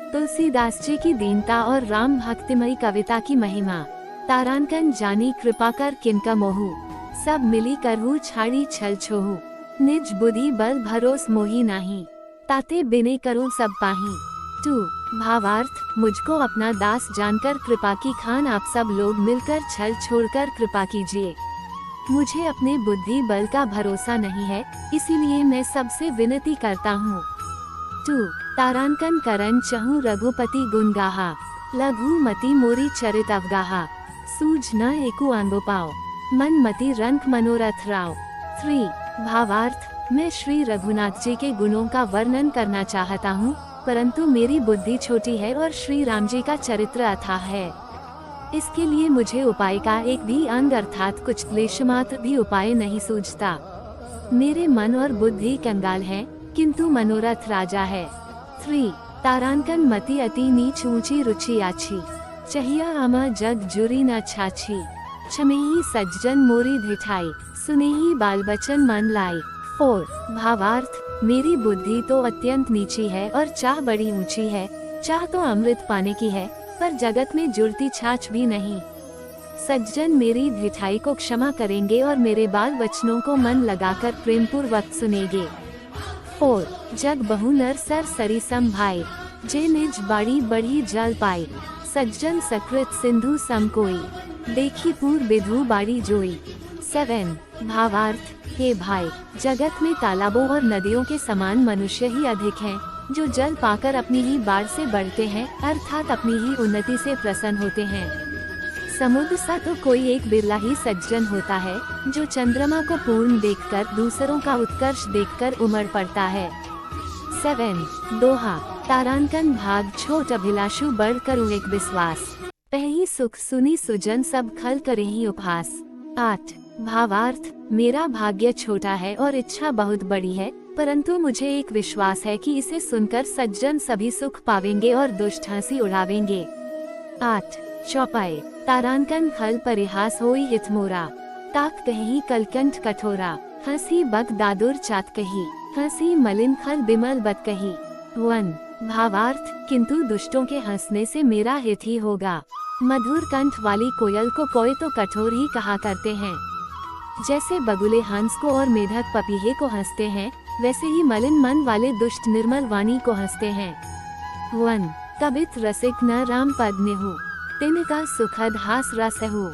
तुलसीदास जी की दीनता और राम भक्तिमयी कविता की महिमा। तारांकन जानी कृपा कर किनका मोहू, सब मिली करहु छाड़ी छल छोहू। निज बुद्धि बल भरोस मोही नाही, ताते बिने करो सब पाही। 2 भावार्थ, मुझको अपना दास जानकर कृपा की खान आप सब लोग मिलकर छल छोड़कर कृपा कीजिए। मुझे अपने बुद्धि बल का भरोसा नहीं है, इसीलिए मैं सबसे विनती करता हूँ। 2 तारांकन करन चहु रघुपति गुण गाहा, लघुमति मोरी चरित अवगाहा। सूझ न एकु अंगो पाओ, मन मति रंक मनोरथ राव। 3 भावार्थ, मैं श्री रघुनाथ जी के गुणों का वर्णन करना चाहता हूँ, परंतु मेरी बुद्धि छोटी है और श्री राम जी का चरित्र अथाह है। इसके लिए मुझे उपाय का एक भी अंग अर्थात कुछ क्लेशमात्र भी उपाय नहीं सूझता। मेरे मन और बुद्धि कंगाल है, किंतु मनोरथ राजा है। 3 तारांकन मति अति नीच ऊंची रुचि आछी, चहिया आमा जग जुरी न छाछी। छमेही सज्जन मोरी धिठाई, सुनेही बाल बचन मन लाई। 4 भावार्थ, मेरी बुद्धि तो अत्यंत नीची है और चाह बड़ी ऊंची है। चाह तो अमृत पाने की है, पर जगत में जुड़ती छाछ भी नहीं। सज्जन मेरी धिठाई को क्षमा करेंगे और मेरे बाल वचनों को मन लगाकर प्रेम पूर्वक सुनेंगे। 4 जग बहु नर सर सरी सम भाई, जे निज बाड़ी बढ़ी जल पाई। सज्जन सकृत सिंधु सम कोई, देखी पूर विधु बाड़ी जोई। 7 भावार्थ, हे भाई, जगत में तालाबों और नदियों के समान मनुष्य ही अधिक हैं, जो जल पाकर अपनी ही बाढ़ से बढ़ते हैं, अर्थात अपनी ही उन्नति से प्रसन्न होते हैं। समुद्र सा तो कोई एक बिरला ही सज्जन होता है, जो चंद्रमा को पूर्ण देखकर दूसरों का उत्कर्ष देखकर उमड़ पड़ता है। 7 दोहा तारांकन भाग छोट अभिलाषु बढ़ कर एक विश्वास। पही सुख सुनी सुजन सब खल करे ही उपहास। 8 भावार्थ, मेरा भाग्य छोटा है और इच्छा बहुत बड़ी है, परंतु मुझे एक विश्वास है कि इसे सुनकर सज्जन सभी सुख पावेंगे और दुष्ट हंसी उड़ावेंगे। 8 चौपाई तारांकन खल परिहास होई हित मोरा, ताक कही कलकंठ कठोरा। हंसी बक दादुर चात कही, हंसी मलिन खल बिमल बत कही। 1 भावार्थ, किंतु दुष्टों के हंसने से मेरा हित ही होगा। मधुर कंठ वाली कोयल को कोय तो कठोर ही कहा करते हैं। जैसे बगुले हंस को और मेढक पपीहे को हंसते हैं, वैसे ही मलिन मन वाले दुष्ट निर्मल वाणी को हंसते हैं। 1 कबित रसिक न राम पद नेहु, तिनका सुखद हास रस हो।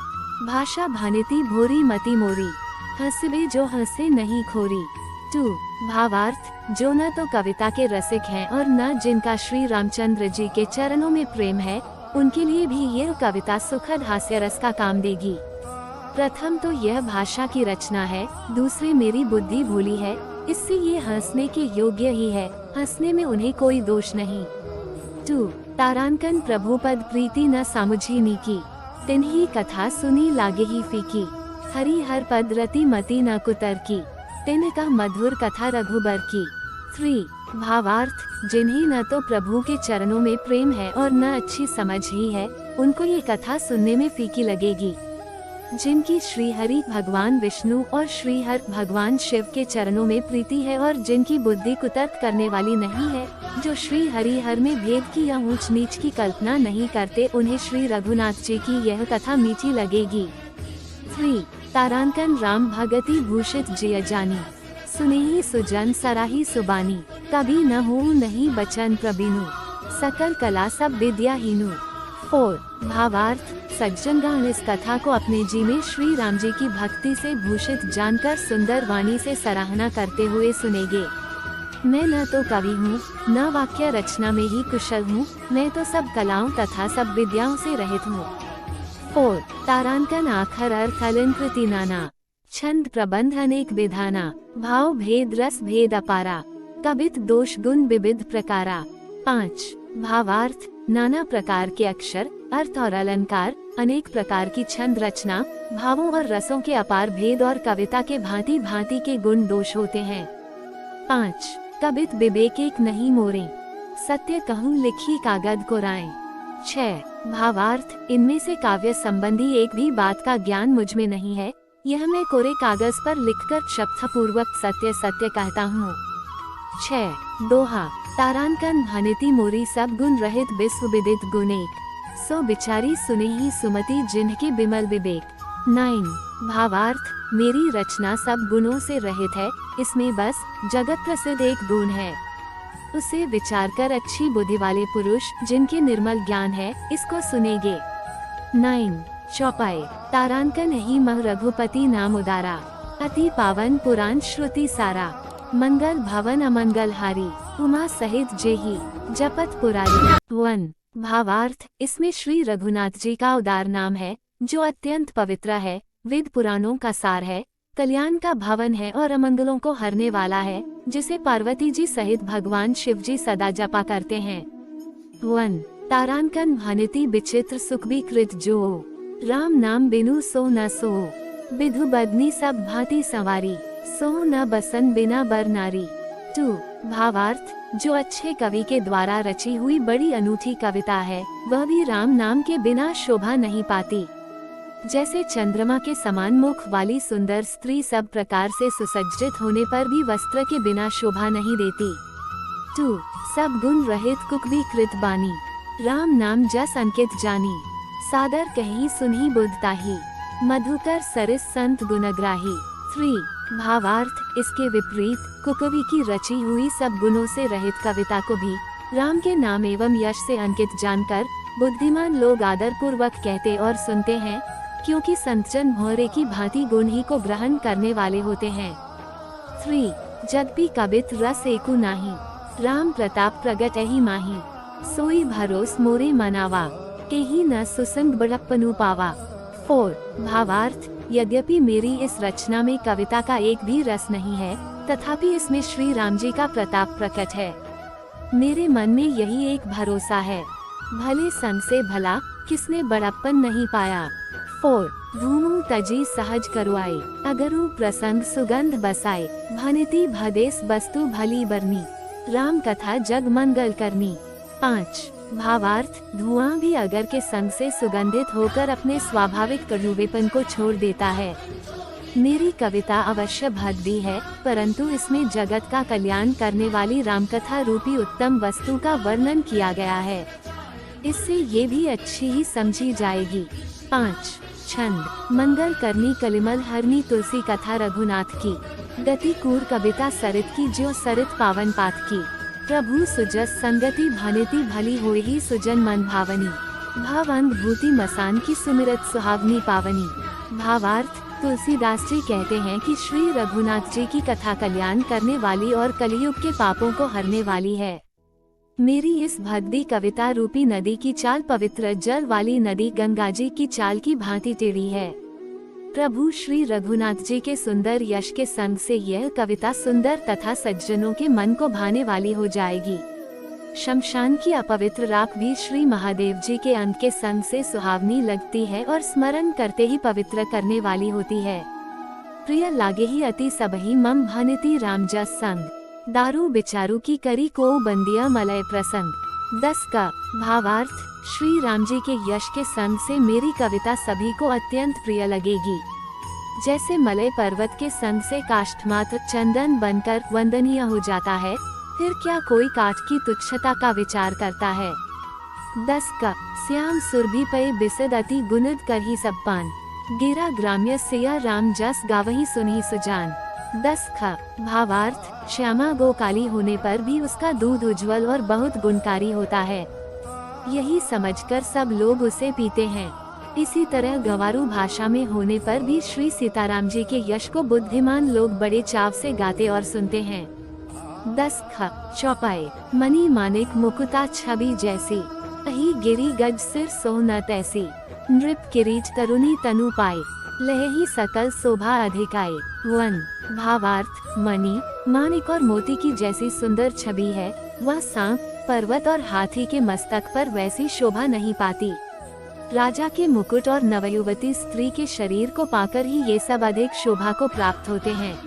भाषा भानिति भोरी मति मोरी, हंसबे जो हंसे नहीं खोरी। 2 भावार्थ, जो न तो कविता के रसिक हैं और न जिनका श्री रामचंद्र जी के चरणों में प्रेम है, उनके लिए भी यह कविता सुखद हास्य रस का काम देगी। प्रथम तो यह भाषा की रचना है, दूसरी मेरी बुद्धि भोली है, इससे ये हंसने के योग्य ही है, हंसने में उन्हें कोई दोष नहीं। 2 तारांकन प्रभु पद प्रीति न सामुझी नीकी, तिन्ही कथा सुनी लागे ही फीकी। हरि हर पद रति मति न कुतर की, तिनका मधुर कथा रघुबर की। 3 भावार्थ, जिन्हें न तो प्रभु के चरणों में प्रेम है और न अच्छी समझ ही है, उनको ये कथा सुनने में फीकी लगेगी। जिनकी श्री हरि भगवान विष्णु और श्री हर भगवान शिव के चरणों में प्रीति है और जिनकी बुद्धि कुतर्क करने वाली नहीं है, जो श्री हरि हर में भेद की या ऊंच नीच की कल्पना नहीं करते, उन्हें श्री रघुनाथ जी की यह कथा मीठी लगेगी। 3 तारांकन राम भगति भूषित जिय जानी, सुनेही सुजन सराही सुबानी। कभी न हो नहीं बचन प्रबीनु, सकल कला सब विद्या हीनु। 4 भावार्थ, सज्जनगण इस कथा को अपने जी में श्री राम जी की भक्ति से भूषित जानकर सुंदर वाणी से सराहना करते हुए सुनेंगे। मैं न तो कवि हूँ, न वाक्य रचना में ही कुशल हूँ, मैं तो सब कलाओं तथा सब विद्याओं से रहित हूँ। 4 तारांकन आखर अर्थ अलंकृति नाना, छंद प्रबंध अनेक विधाना। भाव भेद रस भेद अपारा, कवित दोष गुण विविध प्रकारा। 5 भावार्थ, नाना प्रकार के अक्षर, अर्थ और अलंकार, अनेक प्रकार की छंद रचना, भावों और रसों के अपार भेद और कविता के भांति भांति के गुण दोष होते हैं। 5 कवित विवेक एक नहीं मोरे, सत्य कहूँ लिखी कागद को राय। 6 भावार्थ, इनमें से काव्य संबंधी एक भी बात का ज्ञान मुझ में नहीं है, यह मैं कोरे कागज पर लिखकर शब्दपूर्वक सत्य सत्य कहता हूँ। 6 दोहा तारानकन भानिति मोरी सब गुण रहित बिस्व विदित गुणेक, सो बिचारी सुनेही सुमति जिन्हके बिमल विवेक। 9 भावार्थ, मेरी रचना सब गुणों से रहित है, इसमें बस जगत प्रसिद्ध एक गुण है। उसे विचार कर अच्छी बुद्धि वाले पुरुष जिनके निर्मल ज्ञान है इसको सुनेंगे। 9 चौपाई, तारानकन ही मह रघुपति नाम उदारा, अति पावन पुराण श्रुति सारा, मंगल भवन अमंगल हारी, उमा सहित जेही जपत पुरारी। 1 भावार्थ, इसमें श्री रघुनाथ जी का उदार नाम है जो अत्यंत पवित्र है, वेद पुराणों का सार है, कल्याण का भवन है और अमंगलों को हरने वाला है, जिसे पार्वती जी सहित भगवान शिव जी सदा जपा करते हैं। 1 तारानकन भानिति विचित्र सुख भी कृत जो, राम नाम बिनु सो न सो, विधु बदनी सब भांति सवारी, सो न बसन बिना बर नारी। 2 भावार्थ, जो अच्छे कवि के द्वारा रची हुई बड़ी अनूठी कविता है वह भी राम नाम के बिना शोभा नहीं पाती। जैसे चंद्रमा के समान मुख वाली सुंदर स्त्री सब प्रकार से सुसज्जित होने पर भी वस्त्र के बिना शोभा नहीं देती। 2 सब गुण रहित कुक भी कृत बानी, राम नाम जस अंकित जानी, सादर कही सुनही बुद्धताही, मधुकर सरिस संत गुणग्राही। 3 भावार्थ, इसके विपरीत कुकवि की रची हुई सब गुणों से रहित कविता को भी राम के नाम एवं यश से अंकित जानकर बुद्धिमान लोग आदर पूर्वक कहते और सुनते हैं, क्योंकि संतजन भौरे की भांति गुण ही को ग्रहण करने वाले होते हैं। 3 जगपी कबित रस एकु नाही, राम प्रताप प्रगट एहि माही, सोई भरोस मोरे मनावा, एहि न सुसंग बड़प्पनु पावा। 4 भावार्थ, यद्यपि मेरी इस रचना में कविता का एक भी रस नहीं है, तथापि इसमें श्री राम जी का प्रताप प्रकट है। मेरे मन में यही एक भरोसा है, भले संग से भला किसने बड़प्पन नहीं पाया। 4 धूमु तजी सहज करुआई, अगरु प्रसंग सुगंध बसाए, भानिति भदेस वस्तु भली बरनी, राम कथा जग मंगल करनी। 5 भावार्थ, धुआं भी अगर के संग से सुगंधित होकर अपने स्वाभाविक कड़ुवेपन को छोड़ देता है। मेरी कविता अवश्य भद्दी है, परंतु इसमें जगत का कल्याण करने वाली रामकथा रूपी उत्तम वस्तु का वर्णन किया गया है, इससे ये भी अच्छी ही समझी जाएगी। 5 छंद, मंगल करनी कलिमल हरनी तुलसी कथा रघुनाथ की, गति कूर कविता सरित की जो सरित पावन पात की, प्रभु सुजस संगति भानिति भली होई सुजन मन भावनी, भावांग भूति मसान की सुमिरत सुहावनी पावनी। भावार्थ, तुलसीदास जी कहते हैं कि श्री रघुनाथ जी की कथा कल्याण करने वाली और कलयुग के पापों को हरने वाली है। मेरी इस भद्दी कविता रूपी नदी की चाल पवित्र जल वाली नदी गंगा जी की चाल की भांति टेढ़ी है। प्रभु श्री रघुनाथ जी के सुंदर यश के संग से यह कविता सुंदर तथा सज्जनों के मन को भाने वाली हो जाएगी। शमशान की अपवित्र राख भी श्री महादेव जी के अंक के संग से सुहावनी लगती है और स्मरण करते ही पवित्र करने वाली होती है। प्रिय लागे ही अति सबही मम भानिति राम जस संग, दारू बिचारू की करी को बंदिया मलय प्रसंग। 10 का भावार्थ, श्री राम जी के यश के संग से मेरी कविता सभी को अत्यंत प्रिय लगेगी। जैसे मलय पर्वत के संग से काष्ठमात्र चंदन बनकर वंदनीय हो जाता है, फिर क्या कोई काठ की तुच्छता का विचार करता है। 10 का श्याम सुरभि पे बिसद अति गुणद करही सब पान, गिरा ग्राम्य सिया राम जस गावही सुनही सुजान। 10 का भावार्थ, श्यामा गो काली होने पर भी उसका दूध उज्जवल और बहुत गुणकारी होता है, यही समझकर सब लोग उसे पीते हैं। इसी तरह गंवारू भाषा में होने पर भी श्री सीताराम जी के यश को बुद्धिमान लोग बड़े चाव से गाते और सुनते हैं। 10 ख चौपाई, मणि मानिक मुकुता छवि जैसी, अही गिरी गज सिर सो न तैसी, नृप किरीट तरुणी तनु पाए, लहही सकल शोभा अधिकाए। 1 भावार्थ, मणि मानिक और मोती की जैसी सुंदर छवि है, वह सांप, पर्वत और हाथी के मस्तक पर वैसी शोभा नहीं पाती। राजा के मुकुट और नवयुवती स्त्री के शरीर को पाकर ही ये सब अधिक शोभा को प्राप्त होते हैं।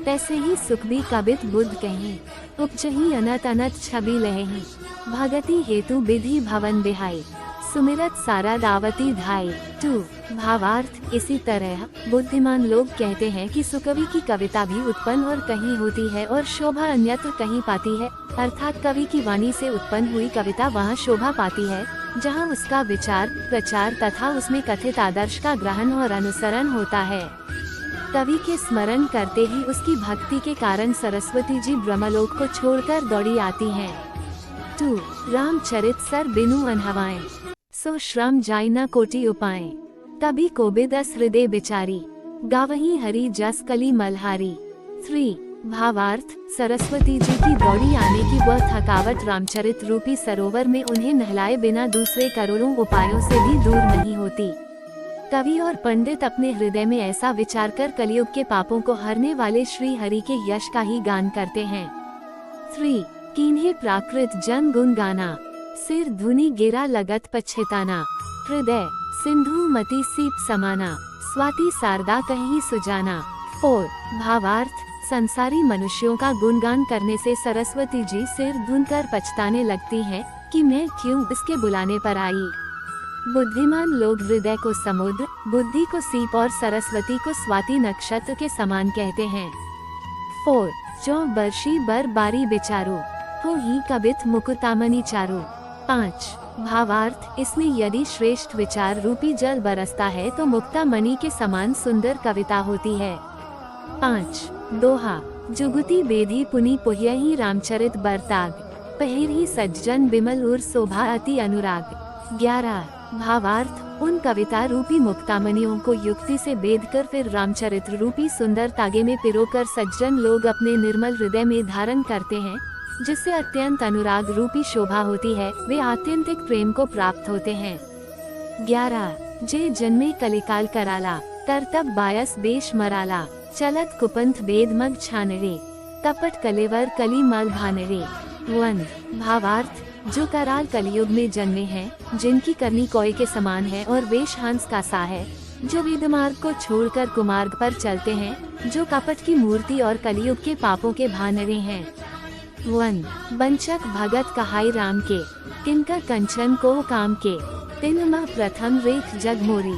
तैसे ही सुख भी कबित बुद्ध कहीं, उपजही अनत अनत छवि लहही, भगति हेतु विधि भवन बिहाई, सुमिरत सारा दावती धाई। 2 भावार्थ। इसी तरह बुद्धिमान लोग कहते हैं कि सुकवि की कविता भी उत्पन्न और कहीं होती है और शोभा अन्यत्र कहीं पाती है, अर्थात कवि की वाणी से उत्पन्न हुई कविता वहाँ शोभा पाती है जहाँ उसका विचार, प्रचार तथा उसमें कथित आदर्श का ग्रहण और अनुसरण होता है। कवि के स्मरण करते ही उसकी भक्ति के कारण सरस्वती जी ब्रह्मलोक को छोड़कर दौड़ी आती हैं। 2 रामचरित सर बिनु अनहवाएं, सो श्रम जाय न कोटि उपाय, कभी कोबिदस हृदय बिचारी, गावही हरि जस कली मल्हारी। 3 भावार्थ। सरस्वती जी की दौड़ी आने की वह थकावट रामचरित रूपी सरोवर में उन्हें नहलाए बिना दूसरे करोड़ों उपायों से भी दूर नहीं होती। कवि और पंडित अपने हृदय में ऐसा विचार कर कलयुग के पापों को हरने वाले श्री हरि के यश का ही गान करते हैं। 3 कीन्हे प्राकृत जन गुण गाना, सिर धुनि गिरा लगत पछताना, हृदय सिंधु मति सीप समाना, स्वाति शारदा कहीं सुजाना। 4 भावार्थ। संसारी मनुष्यों का गुणगान करने से सरस्वती जी सिर धुन कर पछताने लगती हैं कि मैं क्यों इसके बुलाने पर आई। बुद्धिमान लोग हृदय को समुद्र, बुद्धि को सीप और सरस्वती को स्वाति नक्षत्र के समान कहते हैं। 4 जो बर्षी बर बारी बिचारो, हो ही कबित मुकुतामणि चारो। 5 भावार्थ। इसमें यदि श्रेष्ठ विचार रूपी जल बरसता है तो मुक्तामणि के समान सुंदर कविता होती है। 5 दोहा। जुगुती बेधी पुनि पुह्यहि रामचरित बरताग, पहिरहि सज्जन बिमल उर शोभा अति अनुराग। 11 भावार्थ। उन कविता रूपी मुक्तामणियों को युक्ति से बेध कर फिर रामचरित्र रूपी सुंदर तागे में पिरोकर सज्जन लोग अपने निर्मल हृदय में धारण करते हैं, जिससे अत्यंत अनुराग रूपी शोभा होती है, वे आत्यंतिक प्रेम को प्राप्त होते हैं। 11 जे जन्मे कलिकाल कराला, करतब बायस बेश मराला, चलत कुपंथ बेद मग छानरे, कपट कलेवर कली मल भानरे। 1 भावार्थ। जो कराल कलयुग में जन्मे हैं, जिनकी करनी कोय के समान है और वेश हंस का सा है, जो वेदमार्ग को छोड़कर कुमार्ग पर चलते हैं, जो कपट की मूर्ति और कलयुग के पापों के भानरे हैं। 1 बंचक भगत कहाई राम के, किनकर कंचन को काम के, तिन मह प्रथम रेख जगमोरी,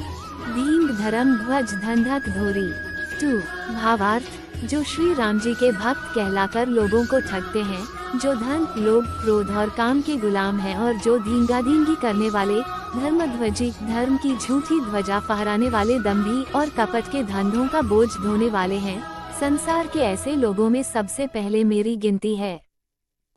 दींग धर्म ध्वज धंधक धोरी। 2 भावार्थ। जो श्री राम जी के भक्त कहलाकर लोगों को ठगते हैं, जो धन, लोभ, क्रोध और काम के गुलाम हैं और जो धींगाधींगी करने वाले, धर्मध्वजी, धर्म की झूठी ध्वजा फहराने वाले, दंभी और कपट के धंधों का बोझ ढोने वाले हैं, संसार के ऐसे लोगों में सबसे पहले मेरी गिनती है।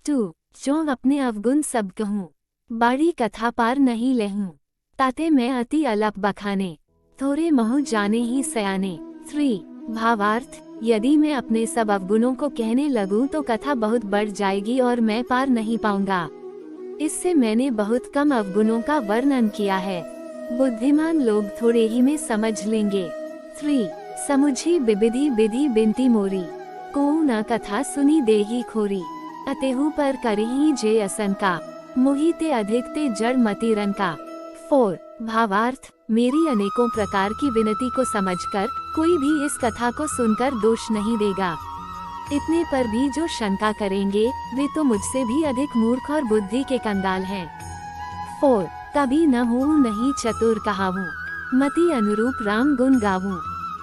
2 जो अपने अवगुण सब कहूँ, बाड़ी कथा पार नहीं लहूँ, ताते मैं अति अलप बखाने, थोड़े महु जाने ही सयाने। 3 भावार्थ। यदि मैं अपने सब अवगुणों को कहने लगूं तो कथा बहुत बढ़ जाएगी और मैं पार नहीं पाऊंगा। इससे मैंने बहुत कम अवगुणों का वर्णन किया है, बुद्धिमान लोग थोड़े ही में समझ लेंगे। 3 समुझी बिबिधि बिधि बिनती मोरी, को न कथा सुनी देही खोरी, अतेहु पर करही जे असन का, मोहिते अधिक ते जड़ मति रन का। 4 भावार्थ। मेरी अनेकों प्रकार की विनती को समझकर कोई भी इस कथा को सुनकर दोष नहीं देगा। इतने पर भी जो शंका करेंगे वे तो मुझसे भी अधिक मूर्ख और बुद्धि के कंगाल हैं। 4 कभी न हूँ नहीं चतुर कहावूं, मति अनुरूप राम गुण गावूं,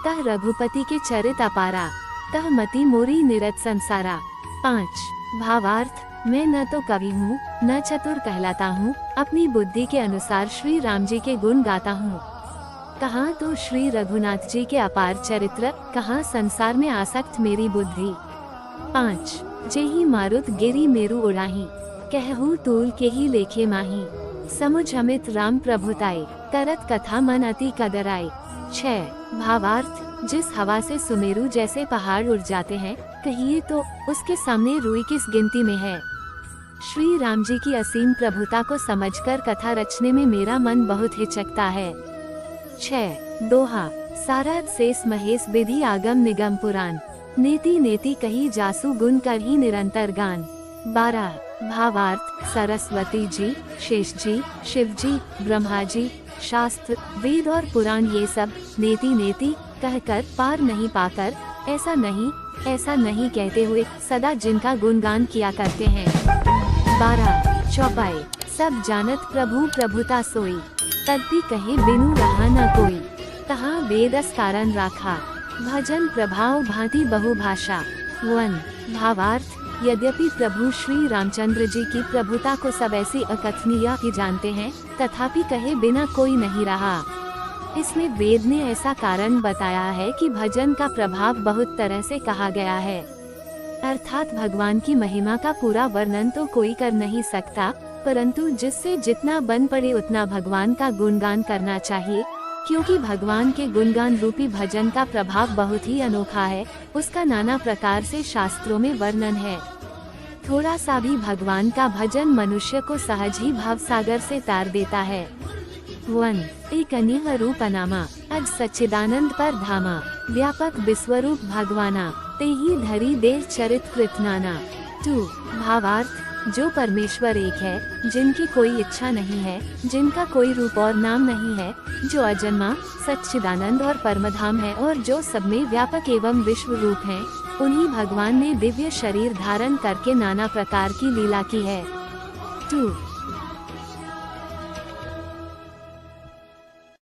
कह रघुपति के चरित अपारा, कह मति मोरी निरत संसारा। 5 भावार्थ। मैं न तो कवि हूँ न चतुर कहलाता हूँ, अपनी बुद्धि के अनुसार श्री राम जी के गुण गाता हूँ। कहाँ तो श्री रघुनाथ जी के अपार चरित्र, कहाँ संसार में आसक्त मेरी बुद्धि। 5 जेहि मारुत गिरी मेरु उड़ाही, कहूँ तूल के ही लेखे माही, समुझ अमित राम प्रभुताई, करत कथा मन अति कदराई। 6 भावार्थ। जिस हवा से सुमेरु जैसे पहाड़ उड़ जाते हैं, कहिए तो उसके सामने रुई किस गिनती में है। श्री राम जी की असीम प्रभुता को समझकर कथा रचने में मेरा मन बहुत हिचकता है। 6 दोहा। सारद शेष महेश विधि आगम निगम पुराण, नेति नेति कही जासु गुण कर ही निरंतर गान। 12 भावार्थ। सरस्वती जी, शेष जी, शिव जी, ब्रह्मा जी, शास्त्र, वेद और पुराण ये सब नेति नेति कहकर पार नहीं पाकर ऐसा नहीं कहते हुए सदा जिनका गुणगान किया करते हैं। 12 चौपाई। सब जानत प्रभु प्रभुता सोई, तद्भी कहे बिनु रहा न कोई। तहाँ वेदस कारण राखा, भजन प्रभाव भांति बहुभाषा। 1 भावार्थ, यद्यपि प्रभु श्री रामचंद्र जी की प्रभुता को सब ऐसी अकथनीय ही जानते हैं, तथापि कहे बिना कोई नहीं रहा। इसमें वेद ने ऐसा कारण बताया है कि भजन का प्रभाव बहुत तरह से कहा गया है, अर्थात भगवान की महिमा का पूरा वर्णन तो कोई कर नहीं सकता, परंतु जिससे जितना बन पड़े उतना भगवान का गुणगान करना चाहिए, क्योंकि भगवान के गुणगान रूपी भजन का प्रभाव बहुत ही अनोखा है। उसका नाना प्रकार से शास्त्रों में वर्णन है। थोड़ा सा भी भगवान का भजन मनुष्य को सहज ही भाव सागर से तार देता है। 1 एक अन्य रूप अनामा, अज सच्चिदानंद पर धामा, व्यापक विश्वरूप भगवाना, ते ही धरी देह चरित कृतनाना। 2 भावार्थ, जो परमेश्वर एक है, जिनकी कोई इच्छा नहीं है, जिनका कोई रूप और नाम नहीं है, जो अजन्मा सच्चिदानंद और परमधाम है और जो सब में व्यापक एवं विश्व रूप है, उन्हीं भगवान ने दिव्य शरीर धारण करके नाना प्रकार की लीला की है। 2